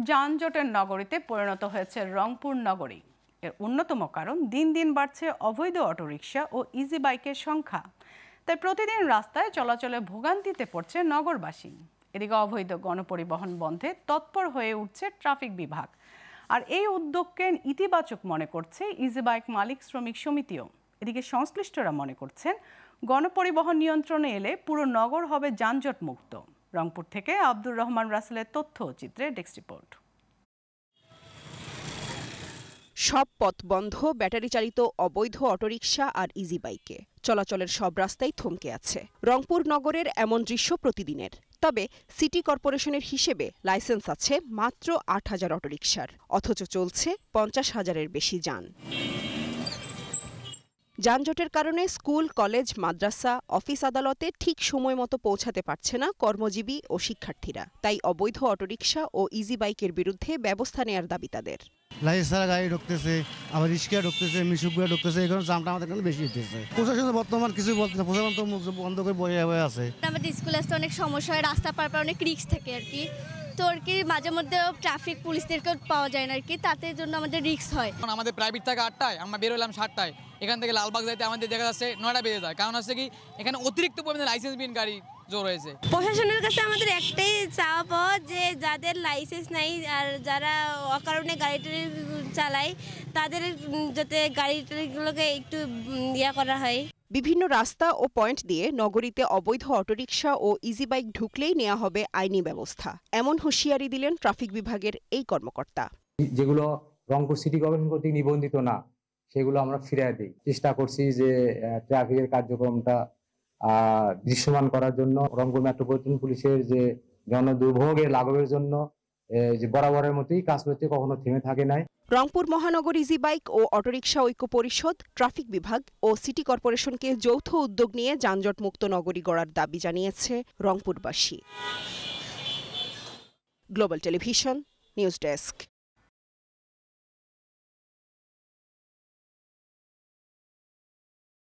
যানজটের নগরীতে পরিণত হয়েছে রংপুর নগরী। এর অন্যতম কারণ দিন দিন বাড়ছে অবৈধ অটোরিকশা ও ইজি বাইকের সংখ্যা। তাই প্রতিদিন রাস্তায় চলাচলে ভোগান্তিতে পড়ছে নগরবাসী। এদিকে অবৈধ গণপরিবহন বন্ধে তৎপর হয়ে উঠছে ট্রাফিক বিভাগ। আর এই উদ্যোগকে ইতিবাচক মনে করছে ইজি বাইক মালিক শ্রমিক সমিতিও। এদিকে সংশ্লিষ্টরা মনে করছেন গণপরিবহন নিয়ন্ত্রণে এলে পুরো নগর হবে যানজট মুক্ত। রংপুর থেকে আব্দুর রহমান রাসেলের তথ্য চিত্রে ডেস্ক রিপোর্ট। সব পথ বন্ধ ব্যাটারি চালিত অবৈধ অটোরিকশা আর ইজি বাইকে। চলাচলের সব রাস্তাই থমকে আছে। রংপুর নগরের এমন দৃশ্য প্রতিদিনের। তবে সিটি কর্পোরেশনের হিসেবে লাইসেন্স আছে মাত্র ৮,০০০ অটোরিকশার, অথচ চলছে ৫০,০০০-এর বেশি যান। যানজটের কারণে স্কুল, কলেজ, মাদ্রাসা, অফিস আদালতে ঠিক সময় মতো পৌঁছাতে পারছে না কর্মজীবী ও শিক্ষার্থীরা। তাই অবৈধ অটোরিকশা ও ইজি বাইকের বিরুদ্ধে ব্যবস্থা নেয়ার দাবি তাদের। লাইসেন্স গাড়ি ঢুকতেছে, আবার রিক্সা ঢুকতেছে, মিশুকগুলো ঢুকতেছে, এই কারণে জামটা আমাদের এখানে বেশি হতেছে। প্রশাসন বর্তমান কিছু বলতেছে, প্রশাসন তো বন্ধ করে বয়ে আছে। আমাদের স্কুলে আসতে অনেক সমস্যা হয়, রাস্তা পার অনেক রিস্ক থাকে আর কি। তো আর কি মাঝে মধ্যে ট্রাফিক পুলিশদেরকেও পাওয়া যায় না আর কি, তাদের জন্য আমাদের রিস্ক হয়। আমাদের প্রাইভেট থাকে 8টায়, আমরা বের হলাম 7টায়। এখান থেকে লালবাগ যাইতে আমাদের দেখা যাচ্ছে 9টা বেজে যায়। কারণ হচ্ছে কি এখানে অতিরিক্ত পরিমাণে লাইসেন্সবিহীন গাড়ি জোর হয়েছে। প্রশাসনের কাছে আমাদের একটাই চাওয়া পাওয়া যে যাদের লাইসেন্স নাই আর যারা অকারণে গাড়িটা চালায় তাদের যাতে গাড়িগুলোকে একটু ইয়া করা হয়। বিভিন্ন রাস্তা ও পয়েন্ট দিয়ে নগরীতে অবৈধ অটোরিকশা ও ইজি বাইক ঢুকলেই নেওয়া হবে আইনি ব্যবস্থা, এমন হুঁশিয়ারি দিলেন ট্রাফিক বিভাগের এই কর্মকর্তা। যেগুলো রংপুর সিটি কর্পোরেশন কর্তৃক নিবন্ধিত না, সেগুলো আমরা ফিরিয়ে দিই। চেষ্টা করছি যে ট্রাফিকের কার্যক্রমটা দৃশ্যমান করার জন্য। রংপুর মেট্রোপলিটন পুলিশের যে জনদুর্ভোগের লাঘবের জন্য যে বরাবরের মতোই কাজ করতে কখনো থেমে থাকে নাই। রংপুর মহানগর ইজি বাইক ও অটোরিকশা ঐক্য পরিষদ, ট্রাফিক বিভাগ ও সিটি কর্পোরেশনকে যৌথ উদ্যোগ নিয়ে যানজট মুক্ত নগরী গড়ার দাবি জানিয়েছে রংপুরবাসী। Global television, news desk.